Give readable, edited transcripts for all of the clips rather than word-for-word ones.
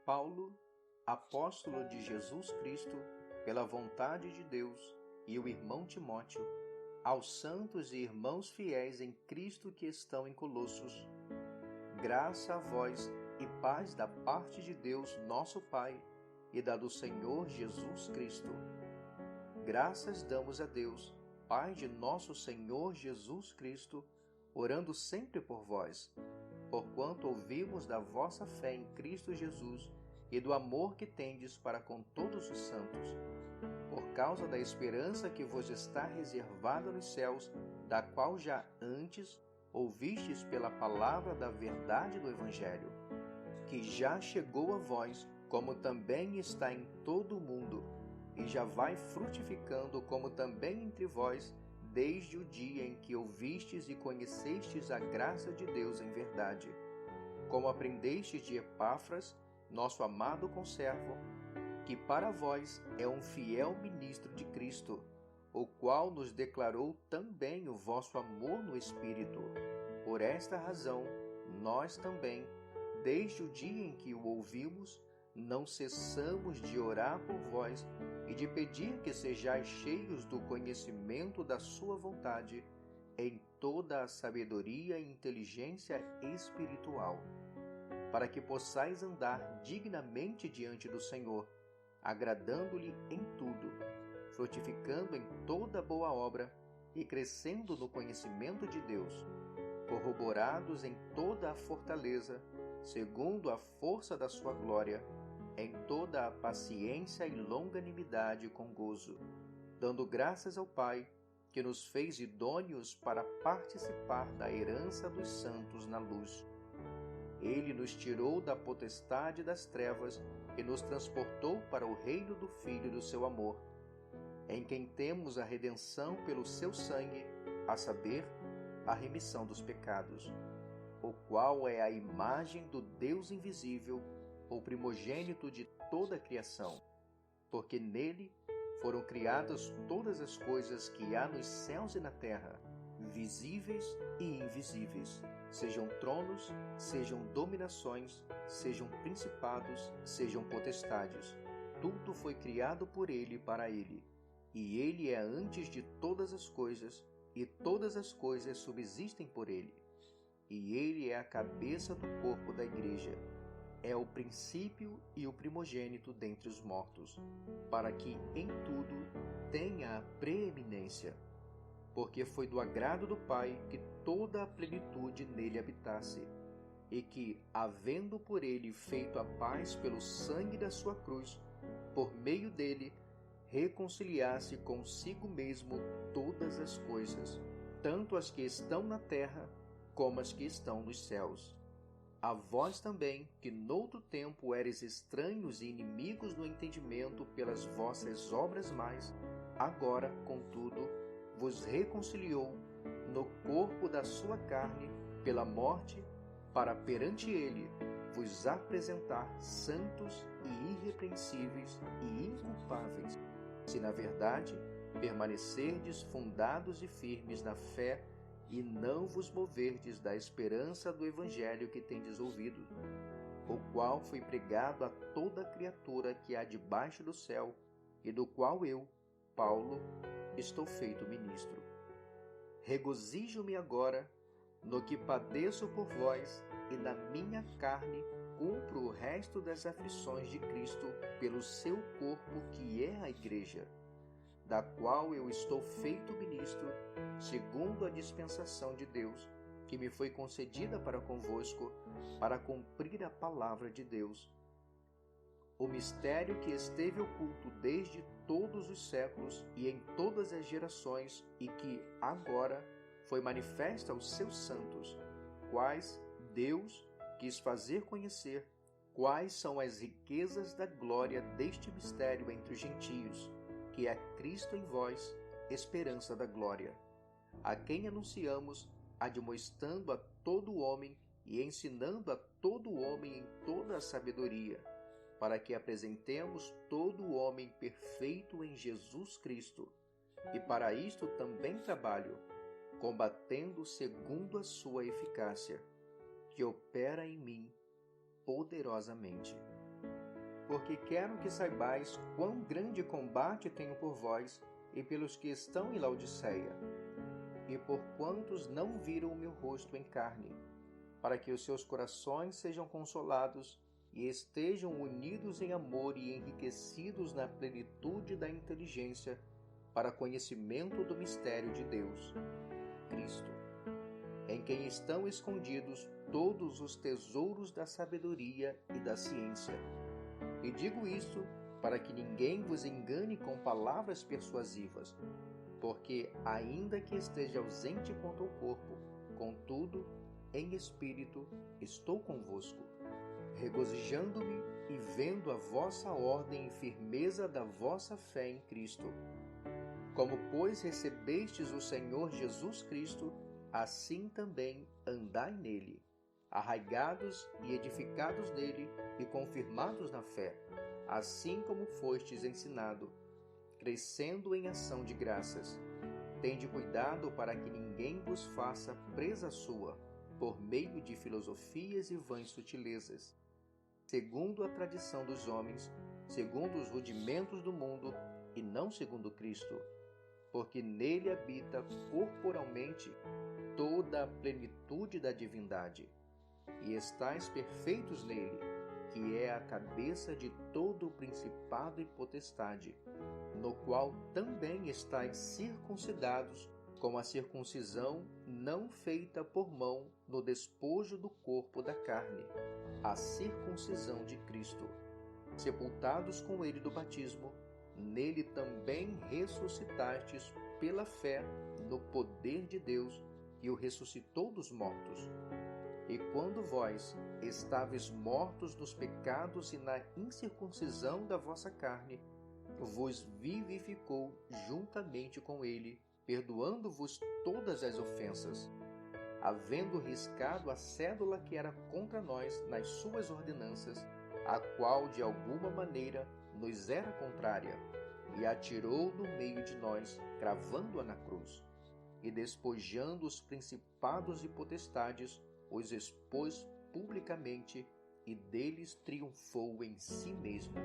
Paulo, apóstolo de Jesus Cristo, pela vontade de Deus, e o irmão Timóteo, aos santos e irmãos fiéis em Cristo que estão em Colossos, graça a vós e paz da parte de Deus nosso Pai e da do Senhor Jesus Cristo. Graças damos a Deus, Pai de nosso Senhor Jesus Cristo, orando sempre por vós, porquanto ouvimos da vossa fé em Cristo Jesus e do amor que tendes para com todos os santos, por causa da esperança que vos está reservada nos céus, da qual já antes ouvistes pela palavra da verdade do Evangelho, que já chegou a vós, como também está em todo o mundo, e já vai frutificando como também entre vós, desde o dia em que ouvistes e conhecestes a graça de Deus em verdade. Como aprendestes de Epáfras, nosso amado conservo, que para vós é um fiel ministro de Cristo, o qual nos declarou também o vosso amor no Espírito. Por esta razão, nós também, desde o dia em que o ouvimos, não cessamos de orar por vós e de pedir que sejais cheios do conhecimento da sua vontade, em toda a sabedoria e inteligência espiritual, para que possais andar dignamente diante do Senhor, agradando-lhe em tudo, frutificando em toda boa obra e crescendo no conhecimento de Deus, corroborados em toda a fortaleza, segundo a força da sua glória, em toda a paciência e longanimidade com gozo, dando graças ao Pai, que nos fez idôneos para participar da herança dos santos na luz. Ele nos tirou da potestade das trevas e nos transportou para o reino do Filho do seu amor, em quem temos a redenção pelo seu sangue, a saber, a remissão dos pecados, o qual é a imagem do Deus invisível, o primogênito de toda a criação, porque nele foram criadas todas as coisas que há nos céus e na terra, visíveis e invisíveis, sejam tronos, sejam dominações, sejam principados, sejam potestades. Tudo foi criado por ele e para ele, e ele é antes de todas as coisas, e todas as coisas subsistem por ele. E ele é a cabeça do corpo da igreja. É o princípio e o primogênito dentre os mortos, para que em tudo tenha a preeminência, porque foi do agrado do Pai que toda a plenitude nele habitasse, e que, havendo por ele feito a paz pelo sangue da sua cruz, por meio dele, reconciliasse consigo mesmo todas as coisas, tanto as que estão na terra como as que estão nos céus. A vós também, que noutro tempo eres estranhos e inimigos no entendimento pelas vossas obras mais, agora, contudo, vos reconciliou no corpo da sua carne pela morte, para perante ele vos apresentar santos e irrepreensíveis e inculpáveis, se na verdade permanecerdes fundados e firmes na fé e não vos moverdes da esperança do Evangelho que tendes ouvido, o qual foi pregado a toda criatura que há debaixo do céu, e do qual eu, Paulo, estou feito ministro. Regozijo-me agora no que padeço por vós, e na minha carne cumpro o resto das aflições de Cristo pelo seu corpo, que é a Igreja, da qual eu estou feito ministro, segundo a dispensação de Deus, que me foi concedida para convosco, para cumprir a palavra de Deus. O mistério que esteve oculto desde todos os séculos e em todas as gerações, e que agora foi manifesto aos seus santos, quais Deus quis fazer conhecer quais são as riquezas da glória deste mistério entre os gentios, que é Cristo em vós, esperança da glória, a quem anunciamos, admoestando a todo homem e ensinando a todo homem em toda a sabedoria, para que apresentemos todo homem perfeito em Jesus Cristo. E para isto também trabalho, combatendo segundo a sua eficácia, que opera em mim poderosamente. porque quero que saibais quão grande combate tenho por vós e pelos que estão em Laodiceia, e por quantos não viram o meu rosto em carne, para que os seus corações sejam consolados e estejam unidos em amor e enriquecidos na plenitude da inteligência, para conhecimento do mistério de Deus, Cristo, em quem estão escondidos todos os tesouros da sabedoria e da ciência. E digo isto para que ninguém vos engane com palavras persuasivas, porque, ainda que esteja ausente quanto ao corpo, contudo, em espírito, estou convosco, regozijando-me e vendo a vossa ordem e firmeza da vossa fé em Cristo. Como, pois, recebestes o Senhor Jesus Cristo, assim também andai nele, arraigados e edificados nele e confirmados na fé, assim como fostes ensinado, crescendo em ação de graças. Tende cuidado para que ninguém vos faça presa sua, por meio de filosofias e vãs sutilezas, segundo a tradição dos homens, segundo os rudimentos do mundo, e não segundo Cristo, porque nele habita corporalmente toda a plenitude da divindade, e estáis perfeitos nele, que é a cabeça de todo o principado e potestade, no qual também estáis circuncidados com a circuncisão não feita por mão no despojo do corpo da carne, a circuncisão de Cristo, sepultados com ele do batismo, nele também ressuscitastes pela fé no poder de Deus, que o ressuscitou dos mortos. E quando vós estáveis mortos nos pecados e na incircuncisão da vossa carne, vos vivificou juntamente com ele, perdoando-vos todas as ofensas, havendo riscado a cédula que era contra nós nas suas ordenanças, a qual de alguma maneira nos era contrária, e atirou no meio de nós, cravando-a na cruz, e despojando os principados e potestades, os expôs publicamente, e deles triunfou em si mesmo.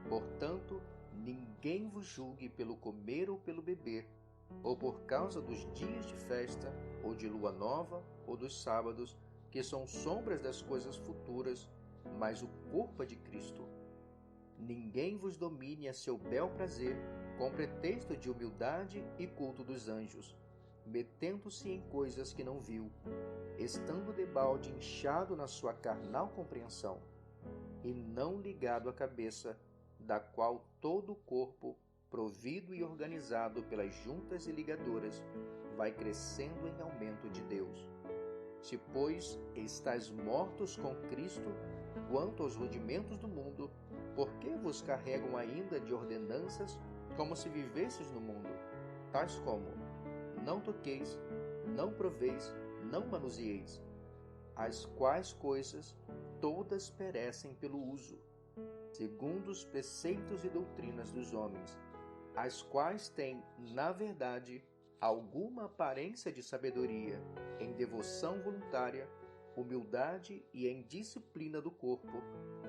Portanto, ninguém vos julgue pelo comer ou pelo beber, ou por causa dos dias de festa, ou de lua nova, ou dos sábados, que são sombras das coisas futuras, mas o corpo é de Cristo. Ninguém vos domine a seu bel prazer, com pretexto de humildade e culto dos anjos, metendo-se em coisas que não viu, estando debalde inchado na sua carnal compreensão, e não ligado à cabeça, da qual todo o corpo, provido e organizado pelas juntas e ligaduras, vai crescendo em aumento de Deus. Se, pois, estáis mortos com Cristo, quanto aos rudimentos do mundo, por que vos carregam ainda de ordenanças, como se vivesseis no mundo, tais como: não toqueis, não proveis, não manuseeis, as quais coisas todas perecem pelo uso, segundo os preceitos e doutrinas dos homens, as quais têm, na verdade, alguma aparência de sabedoria, em devoção voluntária, humildade e em disciplina do corpo,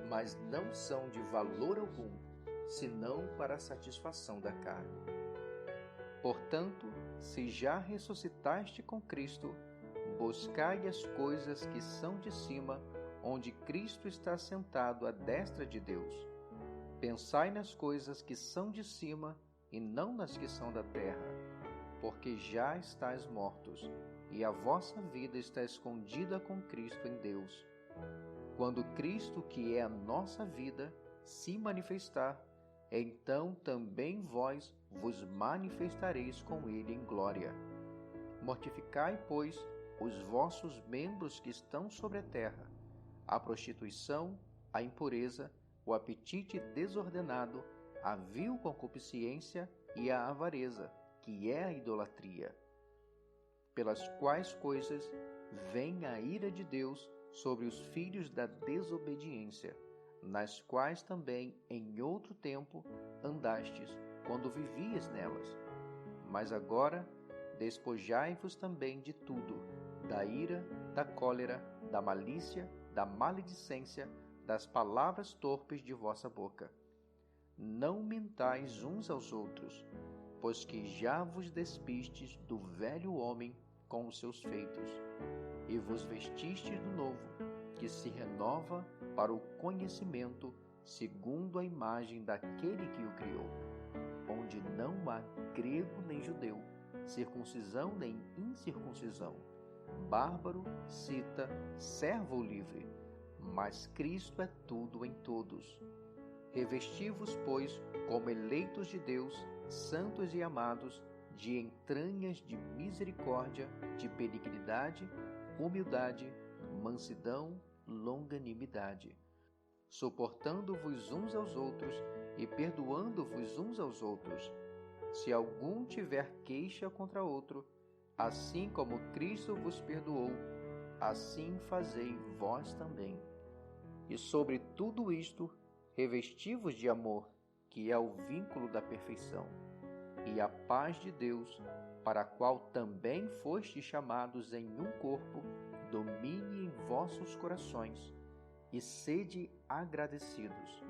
mas não são de valor algum, senão para a satisfação da carne. Portanto, se já ressuscitaste com Cristo, buscai as coisas que são de cima, onde Cristo está sentado à destra de Deus. Pensai nas coisas que são de cima e não nas que são da terra, porque já estáis mortos, e a vossa vida está escondida com Cristo em Deus. Quando Cristo, que é a nossa vida, se manifestar, então também vós vos manifestareis com ele em glória. Mortificai, pois, os vossos membros que estão sobre a terra, a prostituição, a impureza, o apetite desordenado, a vil concupiscência e a avareza, que é a idolatria, pelas quais coisas vem a ira de Deus sobre os filhos da desobediência, nas quais também em outro tempo andastes, quando vivias nelas. Mas agora despojai-vos também de tudo, da ira, da cólera, da malícia, da maledicência, das palavras torpes de vossa boca. Não mintais uns aos outros, pois que já vos despistes do velho homem com os seus feitos, e vos vestistes do novo, que se renova para o conhecimento segundo a imagem daquele que o criou, onde não há grego nem judeu, circuncisão nem incircuncisão, bárbaro, cita, servo ou livre, mas Cristo é tudo em todos. Revesti-vos, pois, como eleitos de Deus, santos e amados, de entranhas de misericórdia, de benignidade, humildade, mansidão, longanimidade, suportando-vos uns aos outros e perdoando-vos uns aos outros. Se algum tiver queixa contra outro, assim como Cristo vos perdoou, assim fazei vós também. E sobre tudo isto, revesti-vos de amor, que é o vínculo da perfeição, e a paz de Deus, para a qual também fostes chamados em um corpo, domine em vossos corações, e sede agradecidos.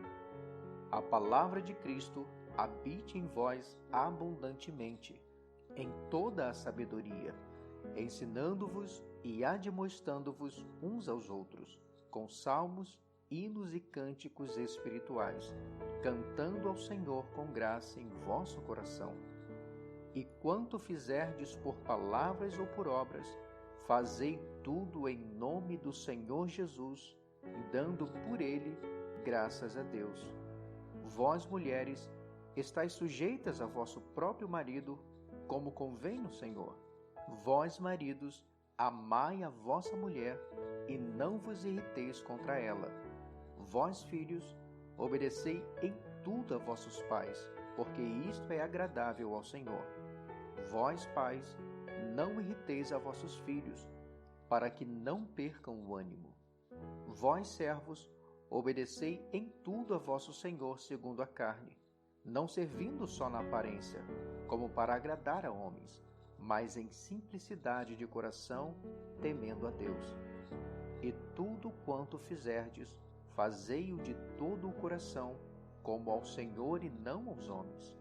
A palavra de Cristo habite em vós abundantemente, em toda a sabedoria, ensinando-vos e admoestando-vos uns aos outros, com salmos, hinos e cânticos espirituais, cantando ao Senhor com graça em vosso coração. E quanto fizerdes por palavras ou por obras, fazei tudo em nome do Senhor Jesus, dando por ele graças a Deus. Vós, mulheres, estáis sujeitas a vosso próprio marido, como convém no Senhor. Vós, maridos, amai a vossa mulher e não vos irriteis contra ela. Vós, filhos, obedecei em tudo a vossos pais, porque isto é agradável ao Senhor. Vós, pais, não irriteis a vossos filhos, para que não percam o ânimo. Vós, servos, obedecei em tudo a vosso Senhor segundo a carne, não servindo só na aparência, como para agradar a homens, mas em simplicidade de coração, temendo a Deus. E tudo quanto fizerdes, fazei-o de todo o coração, como ao Senhor e não aos homens,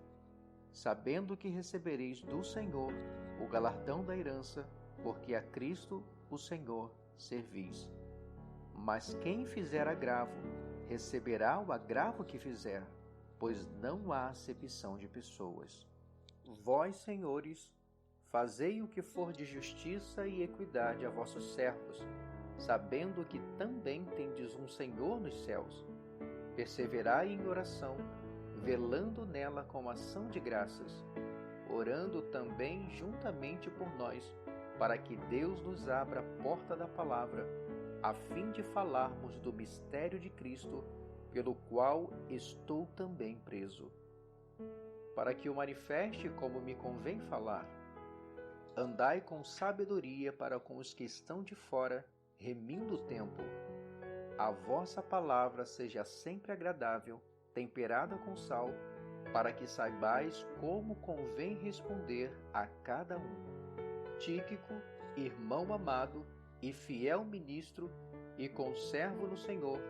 sabendo que recebereis do Senhor o galardão da herança, porque a Cristo, o Senhor, servis. Mas quem fizer agravo, receberá o agravo que fizer, pois não há acepção de pessoas. Vós, senhores, fazei o que for de justiça e equidade a vossos servos, sabendo que também tendes um Senhor nos céus. Perseverai em oração, velando nela com ação de graças, orando também juntamente por nós, para que Deus nos abra a porta da palavra, a fim de falarmos do mistério de Cristo, pelo qual estou também preso, para que o manifeste como me convém falar. Andai com sabedoria para com os que estão de fora, remindo o tempo. A vossa palavra seja sempre agradável, temperada com sal, para que saibais como convém responder a cada um. Tíquico, irmão amado e fiel ministro e conservo no Senhor,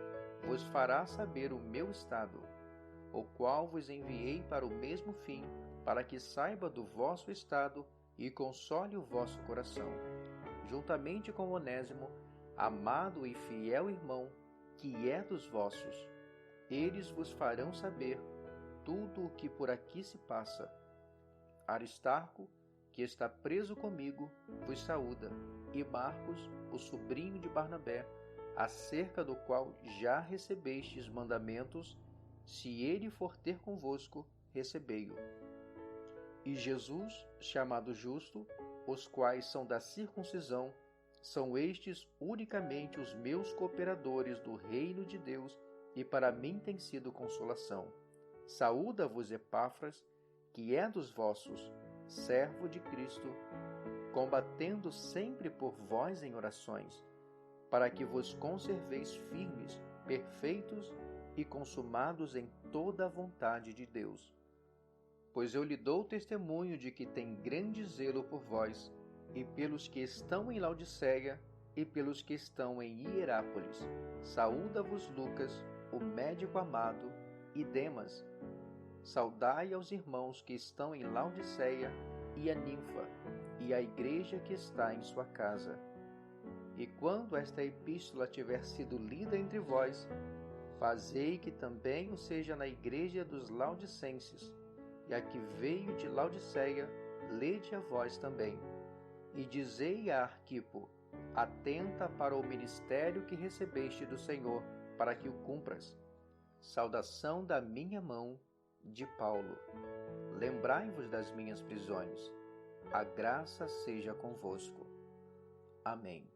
vos fará saber o meu estado, o qual vos enviei para o mesmo fim, para que saiba do vosso estado e console o vosso coração, juntamente com Onésimo, amado e fiel irmão, que é dos vossos. Eles vos farão saber tudo o que por aqui se passa. Aristarco, que está preso comigo, vos saúda, e Marcos, o sobrinho de Barnabé, acerca do qual já recebestes mandamentos, se ele for ter convosco, recebei-o. E Jesus, chamado Justo, os quais são da circuncisão, são estes unicamente os meus cooperadores do reino de Deus, e para mim tem sido consolação. Saúda-vos Epáfras, que é dos vossos, servo de Cristo, combatendo sempre por vós em orações, para que vos conserveis firmes, perfeitos e consumados em toda a vontade de Deus. Pois eu lhe dou testemunho de que tem grande zelo por vós, e pelos que estão em Laodiceia, e pelos que estão em Hierápolis. Saúda-vos Lucas, o médico amado, e Demas. Saudai aos irmãos que estão em Laodiceia e a Ninfa, e a igreja que está em sua casa. E quando esta epístola tiver sido lida entre vós, fazei que também o seja na igreja dos Laodicenses, e a que veio de Laodiceia, lede a vós também. E dizei a Arquipo: atenta para o ministério que recebeste do Senhor, para que o cumpras. Saudação da minha mão, de Paulo. Lembrai-vos das minhas prisões. A graça seja convosco. Amém.